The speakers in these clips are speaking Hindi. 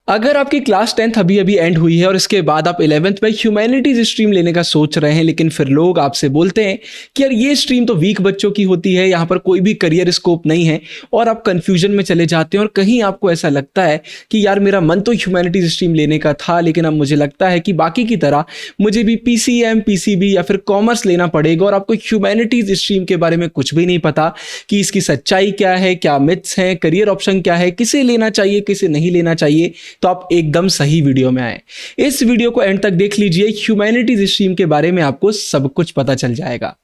अगर आपकी क्लास 10th अभी अभी एंड हुई है और इसके बाद आप 11th में ह्यूमैनिटीज स्ट्रीम लेने का सोच रहे हैं, लेकिन फिर लोग आपसे बोलते हैं कि यार ये स्ट्रीम तो वीक बच्चों की होती है, यहाँ पर कोई भी करियर स्कोप नहीं है, और आप कंफ्यूजन में चले जाते हैं और कहीं आपको ऐसा लगता है कि यार मेरा मन तो ह्यूमैनिटीज स्ट्रीम लेने का था, लेकिन अब मुझे लगता है कि बाकी की तरह मुझे भी पीसीएम, पीसीबी या फिर कॉमर्स लेना पड़ेगा, और आपको ह्यूमैनिटीज स्ट्रीम के बारे में कुछ भी नहीं पता कि इसकी सच्चाई क्या है, क्या मिथ्स हैं, करियर ऑप्शन क्या है, किसे लेना चाहिए, किसे नहीं लेना चाहिए, तो आप एकदम सही वीडियो में आए। इस वीडियो को एंड तक देख लीजिए, ह्यूमैनिटीज स्ट्रीम के बारे में आपको सब कुछ पता चल जाएगा।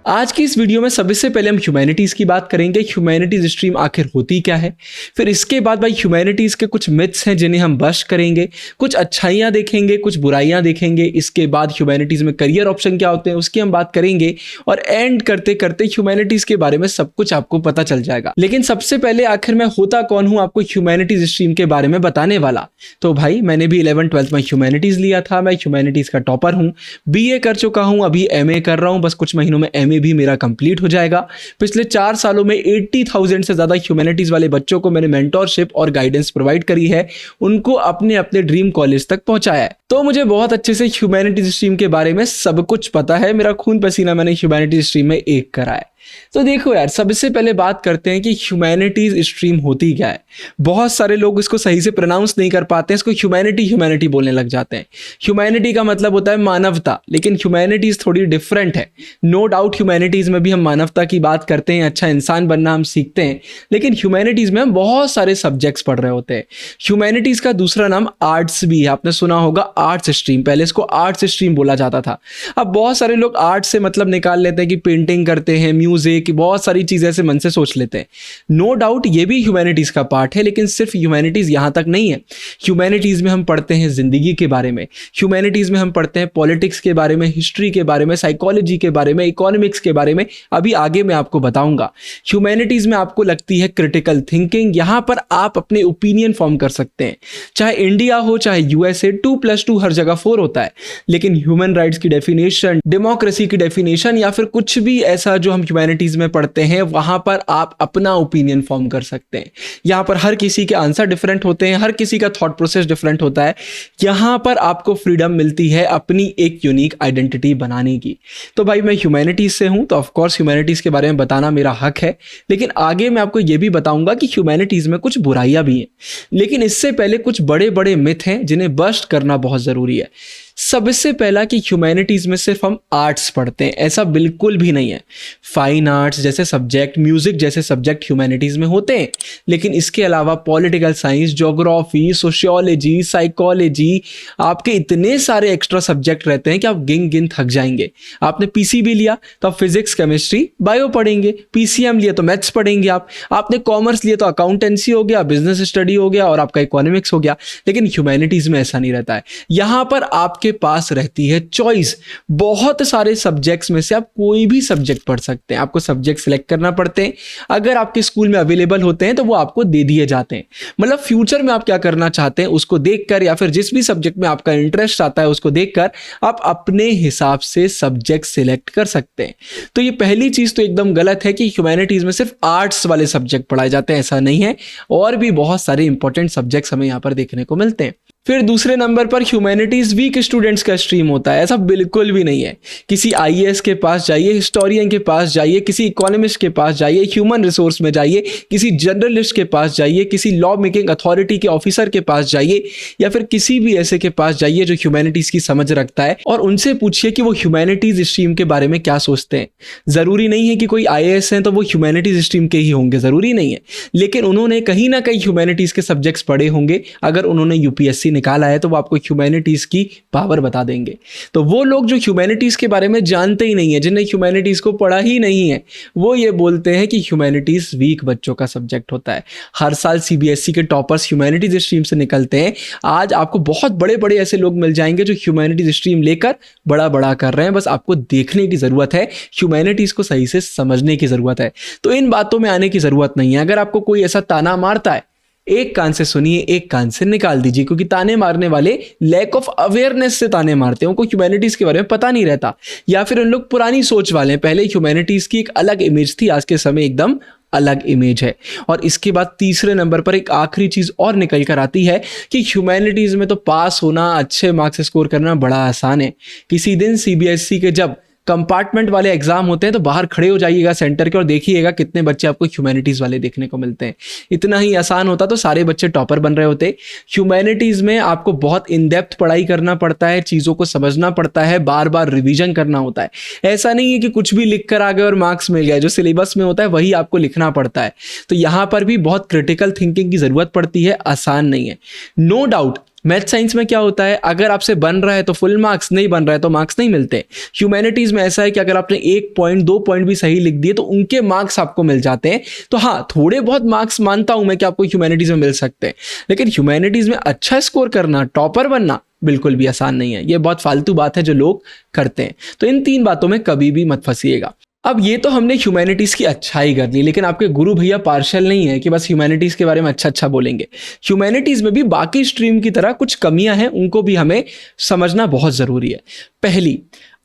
आज की इस वीडियो में सबसे पहले हम ह्यूमैनिटीज की बात करेंगे, ह्यूमैनिटीज स्ट्रीम आखिर होती क्या है। फिर इसके बाद भाई ह्यूमैनिटीज के कुछ मिथ्स हैं जिन्हें हम बस्ट करेंगे, कुछ अच्छाइयां देखेंगे, कुछ बुराइयां देखेंगे। इसके बाद ह्यूमैनिटीज में करियर ऑप्शन क्या होते हैं उसकी हम बात करेंगे, और एंड करते करते ह्यूमैनिटीज के बारे में सब कुछ आपको पता चल जाएगा। लेकिन सबसे पहले आखिर मैं होता कौन हूं आपको ह्यूमैनिटीज स्ट्रीम के बारे में बताने वाला। तो भाई मैंने भी 11th-12th में ह्यूमैनिटीज लिया था, मैं ह्यूमैनिटीज का टॉपर हूं, बीए कर चुका हूं, अभी एमए कर रहा हूं, बस कुछ महीनों में एमए भी मेरा कंप्लीट हो जाएगा। पिछले 4 सालों में 80,000 से ज्यादा ह्यूमैनिटीज वाले बच्चों को मैंने मेंटोरशिप और गाइडेंस प्रोवाइड करी है, उनको अपने अपने ड्रीम कॉलेज तक पहुंचाया है। तो मुझे बहुत अच्छे से ह्यूमैनिटीज स्ट्रीम के बारे में सब कुछ पता है, मेरा खून पसीना मैंने ह्यूमैनिटीज स्ट्रीम में एक करा है। तो देखो यार, सबसे पहले बात करते हैं कि ह्यूमैनिटीज स्ट्रीम होती क्या है। बहुत सारे लोग इसको सही से प्रोनाउंस नहीं कर पाते हैं, इसको ह्यूमैनिटी बोलने लग जाते हैं। ह्यूमैनिटी का मतलब होता है मानवता, लेकिन ह्यूमैनिटीज थोड़ी डिफरेंट है। नो डाउट ह्यूमैनिटीज में भी हम मानवता की बात करते हैं, अच्छा इंसान बनना हम सीखते हैं, लेकिन ह्यूमैनिटीज में हम बहुत सारे सब्जेक्ट्स पढ़ रहे होते हैं। ह्यूमैनिटीज का दूसरा नाम आर्ट्स भी है, आपने सुना होगा आर्ट्स स्ट्रीम, पहले इसको आर्ट्स स्ट्रीम बोला जाता था। अब बहुत सारे लोग आर्ट्स से मतलब निकाल लेते हैं कि पेंटिंग करते हैं, म्यूजिक, बहुत सारी चीजें ऐसे मन से सोच लेते हैं। नो डाउट ये भी ह्यूमैनिटीज का पार्ट है, लेकिन सिर्फ ह्यूमैनिटीज यहां तक नहीं है। ह्यूमैनिटीज में हम पढ़ते हैं जिंदगी के बारे में, ह्यूमैनिटीज में हम पढ़ते हैं पॉलिटिक्स के बारे में, हिस्ट्री के बारे में, साइकोलॉजी के बारे में, इकोनॉमिक्स के बारे में, अभी आगे मैं आपको बताऊंगा। ह्यूमैनिटीज में आपको लगती है क्रिटिकल थिंकिंग, यहां पर आप अपने ओपिनियन फॉर्म कर सकते हैं। चाहे इंडिया हो चाहे यूएसए, 2+2 हर जगह 4 होता है, लेकिन ह्यूमन राइट्स की डेफिनेशन, डेमोक्रेसी की डेफिनेशन, या फिर कुछ भी ऐसा जो हम ह्यूमैनिटीज में पढ़ते हैं, वहां पर आप अपना ओपिनियन फॉर्म कर सकते हैं। यहां पर हर किसी के आंसर डिफरेंट होते हैं, हर किसी का थॉट प्रोसेस डिफरेंट होता है। यहां पर आपको फ्रीडम मिलती है अपनी एक यूनिक आइडेंटिटी बनाने की। तो भाई मैं ह्यूमैनिटीज से हूं, तो ऑफ कोर्स ह्यूमैनिटीज के बारे में बताना मेरा हक है, लेकिन आगे मैं आपको यह भी बताऊंगा कि ह्यूमैनिटीज में कुछ बुराइयां भी हैं। लेकिन इससे पहले कुछ बड़े बड़े मिथ हैं जिन्हें बस्ट करना बहुत जरूरी है। सबसे पहला कि ह्यूमैनिटीज में सिर्फ हम आर्ट्स पढ़ते हैं, ऐसा बिल्कुल भी नहीं है। फाइन आर्ट्स जैसे सब्जेक्ट, म्यूजिक जैसे सब्जेक्ट ह्यूमैनिटीज में होते हैं, लेकिन इसके अलावा political science, geography, sociology, psychology, आपके इतने सारे एक्स्ट्रा सब्जेक्ट रहते हैं कि आप गिन गिन थक जाएंगे। आपने पीसीबी लिया तो आप फिजिक्स, केमिस्ट्री, बायो पढ़ेंगे, पीसीएम लिया तो मैथ्स पढ़ेंगे, आपने कॉमर्स लिया तो अकाउंटेंसी हो गया, बिजनेस स्टडी हो गया, और आपका इकोनॉमिक्स हो गया। लेकिन ह्यूमैनिटीज में ऐसा नहीं रहता है। यहां पर आपके पास रहती है चॉइस, बहुत सारे सब्जेक्ट्स में से आप कोई भी सब्जेक्ट पढ़ सकते हैं। आपको सब्जेक्ट सिलेक्ट करना पड़ते हैं, अगर आपके स्कूल में अवेलेबल होते हैं तो वो आपको दे दिए जाते हैं। मतलब फ्यूचर में आप क्या करना चाहते हैं उसको देखकर, या फिर जिस भी सब्जेक्ट में आपका इंटरेस्ट आता है उसको देखकर आप अपने हिसाब से सब्जेक्ट सिलेक्ट कर सकते हैं। तो ये पहली चीज तो एकदम गलत है कि ह्यूमैनिटीज में सिर्फ आर्ट्स वाले सब्जेक्ट पढ़ाए जाते हैं, ऐसा नहीं है। और भी बहुत सारे इंपॉर्टेंट सब्जेक्ट्स हमें यहां पर देखने को मिलते हैं। फिर दूसरे नंबर पर ह्यूमैनिटीज वीक स्टूडेंट्स का स्ट्रीम होता है, ऐसा बिल्कुल भी नहीं है। किसी आईएएस के पास जाइए, हिस्टोरियन के पास जाइए, किसी इकोनॉमिस्ट के पास जाइए, ह्यूमन रिसोर्स में जाइए, किसी जर्नलिस्ट के पास जाइए, किसी लॉ मेकिंग अथॉरिटी के ऑफिसर के पास जाइए, या फिर किसी भी ऐसे के पास जाइए जो ह्यूमैनिटीज की समझ रखता है, और उनसे पूछिए कि वो ह्यूमैनिटीज स्ट्रीम के बारे में क्या सोचते हैं। जरूरी नहीं है कि कोई आईएएस है तो वो ह्यूमैनिटीज स्ट्रीम के ही होंगे, जरूरी नहीं है, लेकिन उन्होंने कहीं ना कहीं ह्यूमैनिटीज के सब्जेक्ट्स पढ़े होंगे। अगर उन्होंने यूपीएससी निकाला है तो वो आपको ह्यूमैनिटीज की पावर बता देंगे। तो वो लोग जो ह्यूमैनिटीज के बारे में जानते ही नहीं है, जिन्हें ह्यूमैनिटीज को पढ़ा ही नहीं है, वो ये बोलते हैं कि ह्यूमैनिटीज वीक बच्चों का सब्जेक्ट होता है। हर साल सीबीएसई के टॉपर्स ह्यूमैनिटीज स्ट्रीम से निकलते हैं। आज आपको बहुत बड़े बड़े ऐसे लोग मिल जाएंगे जो ह्यूमैनिटीज स्ट्रीम लेकर बड़ा बड़ा कर रहे हैं, बस आपको देखने की जरूरत है, ह्यूमैनिटीज को सही से समझने की जरूरत है। तो इन बातों में आने की जरूरत नहीं है। अगर आपको कोई ऐसा ताना मारता है एक कान से सुनिए, एक कान से निकाल दीजिए, क्योंकि ताने मारने वाले लैक ऑफ अवेयरनेस से ताने मारते हैं, उनको ह्यूमैनिटीज के बारे में पता नहीं रहता, या फिर उन लोग पुरानी सोच वाले हैं। पहले ह्यूमैनिटीज की एक अलग इमेज थी, आज के समय एकदम अलग इमेज है। और इसके बाद तीसरे नंबर पर एक आखिरी चीज और निकल कर आती है कि ह्यूमैनिटीज में तो पास होना, अच्छे मार्क्स स्कोर करना बड़ा आसान है। किसी दिन सीबीएसई के जब कंपार्टमेंट वाले एग्जाम होते हैं तो बाहर खड़े हो जाइएगा सेंटर के और देखिएगा कितने बच्चे आपको ह्यूमैनिटीज वाले देखने को मिलते हैं। इतना ही आसान होता तो सारे बच्चे टॉपर बन रहे होते। ह्यूमैनिटीज में आपको बहुत इन डेप्थ पढ़ाई करना पड़ता है, चीज़ों को समझना पड़ता है, बार बार रिवीजन करना होता है। ऐसा नहीं है कि कुछ भी लिख कर आ गए और मार्क्स मिल गए, जो सिलेबस में होता है वही आपको लिखना पड़ता है। तो यहाँ पर भी बहुत क्रिटिकल थिंकिंग की ज़रूरत पड़ती है, आसान नहीं है। नो डाउट मैथ साइंस में क्या होता है, अगर आपसे बन रहा है तो फुल मार्क्स, नहीं बन रहा है तो मार्क्स नहीं मिलते। ह्यूमैनिटीज में ऐसा है कि अगर आपने 1 पॉइंट 2 पॉइंट भी सही लिख दिए तो उनके मार्क्स आपको मिल जाते हैं। तो हाँ, थोड़े बहुत मार्क्स मानता हूं मैं कि आपको ह्यूमैनिटीज में मिल सकते हैं, लेकिन ह्यूमैनिटीज में अच्छा स्कोर करना, टॉपर बनना बिल्कुल भी आसान नहीं है। ये बहुत फालतू बात है जो लोग करते हैं। तो इन 3 बातों में कभी भी मत फंसिएगा। अब ये तो हमने ह्यूमैनिटीज की अच्छाई कर ली, लेकिन आपके गुरु भैया पार्शल नहीं है कि बस ह्यूमैनिटीज के बारे में अच्छा अच्छा बोलेंगे। ह्यूमैनिटीज में भी बाकी स्ट्रीम की तरह कुछ कमियां हैं, उनको भी हमें समझना बहुत जरूरी है। पहली,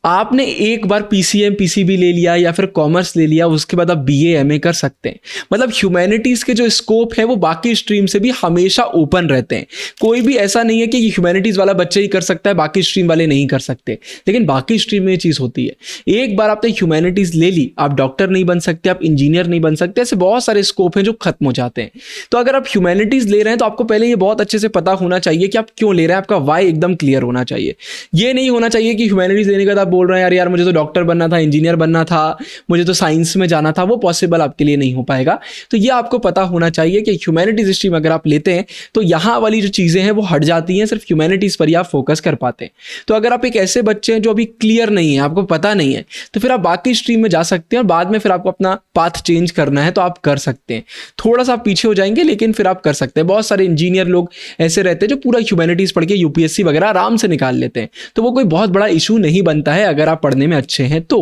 आपने एक बार पीसीएम पीसीबी ले लिया या फिर कॉमर्स ले लिया, उसके बाद आप बीए एमए कर सकते हैं। मतलब ह्यूमैनिटीज के जो स्कोप है वो बाकी स्ट्रीम से भी हमेशा ओपन रहते हैं। कोई भी ऐसा नहीं है कि ह्यूमैनिटीज वाला बच्चा ही कर सकता है, बाकी स्ट्रीम वाले नहीं कर सकते, लेकिन बाकी स्ट्रीम में ये चीज होती है। एक बार आपने ह्यूमैनिटीज ले ली, आप डॉक्टर नहीं बन सकते, आप इंजीनियर नहीं बन सकते, ऐसे बहुत सारे स्कोप हैं जो खत्म हो जाते हैं। तो अगर आप ह्यूमैनिटीज ले रहे हैं तो आपको पहले ये बहुत अच्छे से पता होना चाहिए कि आप क्यों ले रहे हैं, आपका वाई एकदम क्लियर होना चाहिए। ये नहीं होना चाहिए कि ह्यूमैनिटीज लेने के बाद बोल रहे हैं यार मुझे तो डॉक्टर बनना था, इंजीनियर बनना था, मुझे तो साइंस में जाना था, वो पॉसिबल आपके लिए नहीं हो पाएगा। तो ये आपको पता होना चाहिए कि ह्यूमैनिटीज स्ट्रीम अगर आप लेते हैं तो यहाँ वाली जो चीज़ें हैं वो हट जाती हैं, सिर्फ ह्यूमैनिटीज पर ही आप फोकस कर पाते हैं। तो अगर आप एक ऐसे बच्चे हैं जो अभी क्लियर नहीं है, आपको पता नहीं है, तो फिर आप बाकी स्ट्रीम में जा सकते हैं और बाद में फिर आपको अपना पाथ चेंज करना है तो आप कर सकते हैं। थोड़ा सा आप पीछे हो जाएंगे लेकिन फिर आप कर सकते हैं। बहुत सारे इंजीनियर लोग ऐसे रहते हैं जो पूरा ह्यूमैनिटीज पढ़ के यूपीएससी वगैरह आराम से निकाल लेते हैं, तो वो कोई बहुत बड़ा इशू नहीं बनता है अगर आप पढ़ने में अच्छे हैं तो।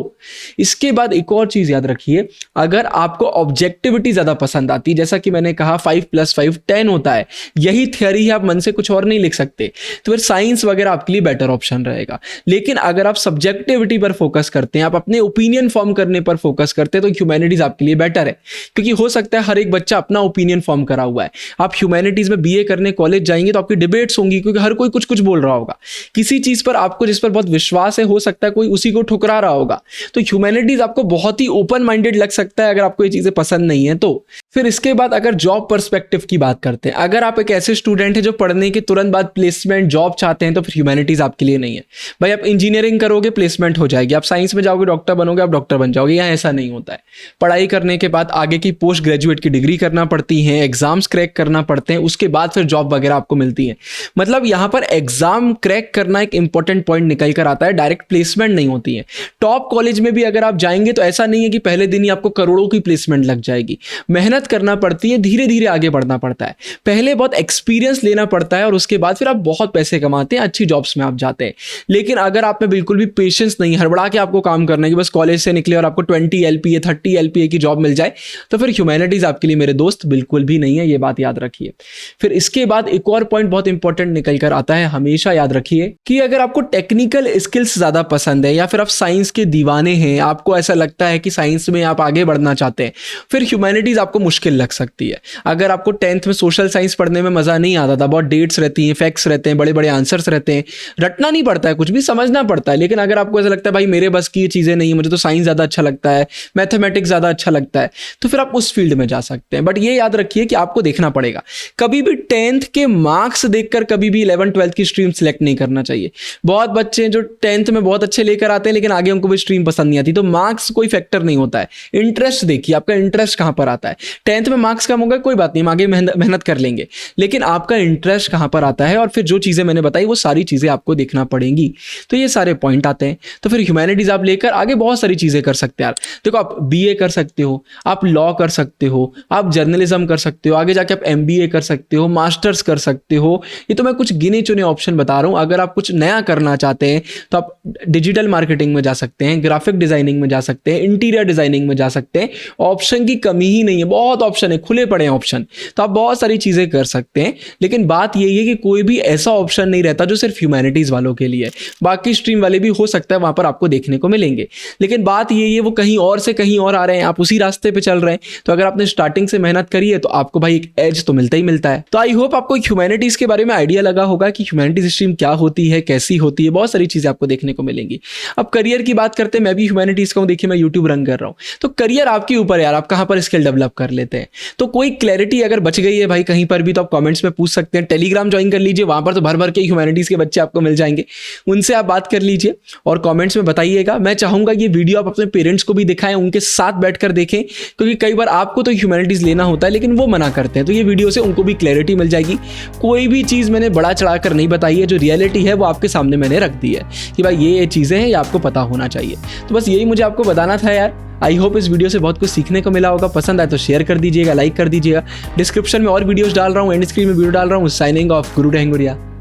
इसके बाद एक और चीज याद रखिए, अगर आपको ऑब्जेक्टिविटी ज्यादा पसंद आती है, जैसा कि मैंने कहा 5 + 5 10 होता है, यही थ्योरी है, आप मन से कुछ और नहीं लिख सकते, तो फिर साइंस वगैरह आपके लिए बेटर ऑप्शन रहेगा। लेकिन अगर आप सब्जेक्टिविटी पर फोकस करते हैं, आप अपने ओपिनियन फॉर्म करने पर फोकस करते हैं, तो ह्यूमैनिटीज आपके लिए बेटर है। क्योंकि हो सकता है हर एक बच्चा अपना ओपिनियन फॉर्म करा हुआ है। आप ह्यूमैनिटीज में बीए करने कॉलेज जाएंगे तो आपकी डिबेट्स होंगी, क्योंकि हर कोई कुछ कुछ बोल रहा होगा किसी चीज पर, आपको जिस पर बहुत विश्वास है, हो सकता है कोई उसी को ठुकरा रहा होगा। तो ह्यूमैनिटीज आपको बहुत ही ओपन माइंडेड लग सकता है अगर आपको ये चीजें पसंद नहीं है तो। फिर इसके बाद अगर जॉब पर्सपेक्टिव की बात करते हैं, अगर आप एक ऐसे स्टूडेंट हैं जो पढ़ने के तुरंत बाद प्लेसमेंट जॉब चाहते हैं, तो फिर ह्यूमैनिटीज आपके लिए नहीं है। भाई आप इंजीनियरिंग करोगे प्लेसमेंट हो जाएगी, आप साइंस में जाओगे डॉक्टर बनोगे, आप डॉक्टर बन जाओगे, यहाँ ऐसा नहीं होता है। पढ़ाई करने के बाद आगे की पोस्ट ग्रेजुएट की डिग्री करना पड़ती है, एग्जाम्स क्रैक करना पड़ते हैं, उसके बाद फिर जॉब वगैरह आपको मिलती है। मतलब यहाँ पर एग्जाम क्रैक करना एक इंपॉर्टेंट पॉइंट निकल कर आता है, डायरेक्ट प्लेसमेंट नहीं होती है। टॉप कॉलेज में भी अगर आप जाएंगे तो ऐसा नहीं है कि पहले दिन ही आपको करोड़ों की प्लेसमेंट लग जाएगी। मेहनत करना पड़ती है, धीरे धीरे आगे बढ़ना पड़ता है, पहले बहुत एक्सपीरियंस लेना पड़ता है और उसके बाद फिर आप बहुत पैसे कमाते हैं, अच्छी जॉब्स में आप जाते हैं। लेकिन अगर आप में बिल्कुल भी पेशेंस नहीं, हड़बड़ा के आपको काम करना है कि बस कॉलेज से निकले और आपको 20 LPA 30 LPA की जॉब मिल जाए, तो फिर ह्यूमैनिटीज आपके लिए मेरे दोस्त बिल्कुल भी नहीं है, ये बात याद रखिए। फिर इसके बाद एक और पॉइंट बहुत इंपॉर्टेंट निकल कर आता है, हमेशा याद रखिए कि अगर आपको टेक्निकल स्किल्स ज्यादा पसंद है या फिर आप साइंस के दीवाने हैं, आपको ऐसा लगता है कि साइंस में आप आगे बढ़ना चाहते हैं, फिर ह्यूमैनिटीज आपको मुश्किल लग सकती है। अगर आपको 10th में सोशल साइंस पढ़ने में मजा नहीं आता था, बहुत डेट्स रहती हैं, फैक्ट्स रहते हैं, बड़े बड़े आंसर्स रहते हैं, रटना नहीं पड़ता है, कुछ भी समझना पड़ता है, लेकिन अगर आपको ऐसा लगता है भाई मेरे बस की ये चीजें नहीं, मुझे तो साइंस ज्यादा अच्छा लगता है, मैथमेटिक्स ज्यादा अच्छा लगता है, तो फिर आप उस फील्ड में जा सकते हैं। बट ये याद रखिए कि आपको देखना पड़ेगा, कभी भी 10th के मार्क्स देखकर कभी भी 11th 12th की स्ट्रीम सिलेक्ट नहीं करना चाहिए। बहुत बच्चे हैं जो 10th में बहुत अच्छे लेकर आते हैं लेकिन आगे उनको भी स्ट्रीम पसंद नहीं आती, तो मार्क्स कोई फैक्टर नहीं होता है। इंटरेस्ट देखिए, आपका इंटरेस्ट कहां पर आता है। 10th में मार्क्स कम होगा कोई बात नहीं, हम आगे मेहनत कर लेंगे, लेकिन आपका इंटरेस्ट कहां पर आता है, और फिर जो चीजें मैंने बताई वो सारी चीजें आपको देखना पड़ेंगी। तो ये सारे पॉइंट आते हैं। तो फिर ह्यूमैनिटीज आप लेकर आगे बहुत सारी चीजें कर सकते हैं यार। देखो, आप बीए कर सकते हो, आप लॉ कर सकते हो, आप जर्नलिज्म कर सकते हो, आगे जाके आप MBA कर सकते हो, मास्टर्स कर सकते हो। ये तो मैं कुछ गिने चुने ऑप्शन बता रहा हूं। अगर आप कुछ नया करना चाहते हैं तो आप डिजिटल मार्केटिंग में जा सकते हैं, ग्राफिक डिजाइनिंग में जा सकते हैं, इंटीरियर डिजाइनिंग में जा सकते हैं। ऑप्शन की कमी ही नहीं है, बहुत ऑप्शन है, खुले पड़े हैं ऑप्शन, तो आप बहुत सारी चीजें कर सकते हैं। लेकिन बात यही है कि कोई भी ऐसा ऑप्शन नहीं रहता जो सिर्फ ह्यूमैनिटीज वालों के लिए है। बाकी स्ट्रीम वाले भी हो सकता है वहां पर आपको देखने को मिलेंगे, लेकिन बात यही है वो कहीं और से कहीं और आ रहे हैं, आप उसी रास्ते पे चल रहे हैं। तो अगर आपने स्टार्टिंग से मेहनत करी है तो आपको भाई एक एज तो मिलता ही मिलता है। तो आई होप आपको ह्यूमैनिटीज के बारे में आइडिया लगा होगा कि ह्यूमैनिटीज स्ट्रीम क्या होती है, कैसी होती है, बहुत सारी चीजें आपको देखने को मिलेंगी। अब करियर की बात करते हैं, मैं भी ह्यूमैनिटीज का हूं, देखिए मैं यूट्यूब रन कर रहा हूं, तो करियर आपके ऊपर यार, आप कहां पर स्किल डेवलप कर लेते हैं। तो कोई क्लैरिटी अगर बच गई है भाई कहीं पर भी तो आप कमेंट्स में पूछ सकते हैं। टेलीग्राम ज्वाइन कर लीजिए, वहां पर तो भर भर के ह्यूमैनिटीज के बच्चे आपको मिल जाएंगे, उनसे आप बात कर लीजिए और कमेंट्स में बताइएगा। मैं चाहूंगा ये वीडियो आप अपने पेरेंट्स को भी दिखाएं, उनके साथ बैठकर देखें, क्योंकि कई बार आपको तो ह्यूमैनिटीज लेना होता है लेकिन वो मना करते हैं, तो ये वीडियो से उनको भी क्लैरिटी मिल जाएगी। कोई भी चीज मैंने बड़ा चढ़ाकर नहीं बताई है, जो रियलिटी है वो आपके सामने मैंने रख दी है कि भाई ये चीजें हैं, ये आपको पता होना चाहिए। तो बस यही मुझे आपको बताना था यार। आई होप इस वीडियो से बहुत कुछ सीखने को मिला होगा। पसंद आए तो शेयर कर दीजिएगा, लाइक कर दीजिएगा। डिस्क्रिप्शन में और वीडियोस डाल रहा हूँ, एंड स्क्रीन में वीडियो डाल रहा हूँ। साइनिंग ऑफ, गुरु रहेंगे।